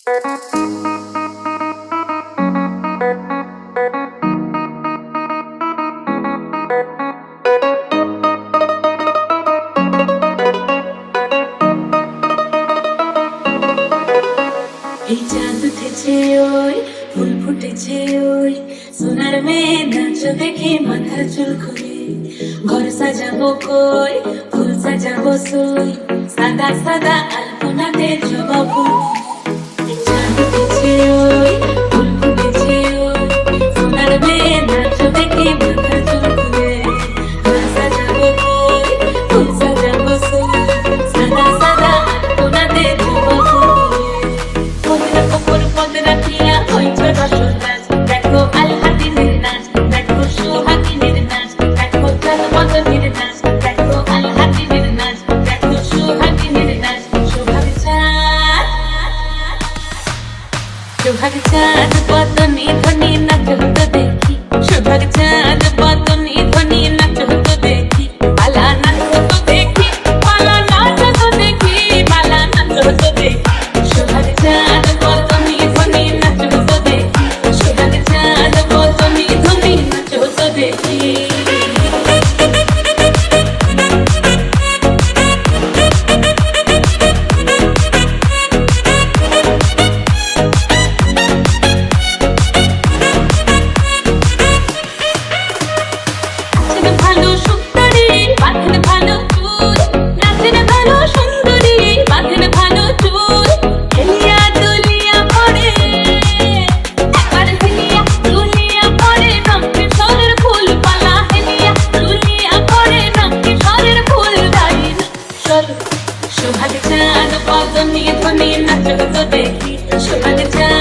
এই চাঁদ উঠেছে ওই ফুল ফুটেছে ওই সোনার মেয়ে নাচ দেখে মাথার চুল খুলে ঘর সাজাবো কই ফুল সাজাবো সই সাদা সাদা আলপনাতে জবা ফুল চাঁদ উঠেছে ওই ফুল ফুটেছে ওই সোনার মেয়ে নাচ দেখে মাথার চুল খুলে ঘর সাজাবো কই ফুল সাজাবো সই সাদা সাদা আলপনাতে জবা ফুল দেখো আলহাদিনের নাচ দেখো সোহাগিনীর নাচ দেখো চাঁদমদনীর নাচ দেখো আলহাদিনের নাচ দেখো সোহাগিনীর নাচ সোহাগ চাঁদ বদনী ধ্বনি নাচ হতো দেখি সোহাগ চাঁদ বদনী ধ্বনি নাচ হতো দেখি পালা নাচ হতো দেখি পালা নাচ হতো দেখি পালা নাচ হতো দেখি সোহাগ চাঁদ বদনী ধ্বনি নাচ হতো দেখি সোহাগ চাঁদ বদনী ধ্বনি নাচ হতো দেখি সোহাগ চাঁদ বদনী ধ্বনি নাচ হতো দেখি সোহাগ চাঁদ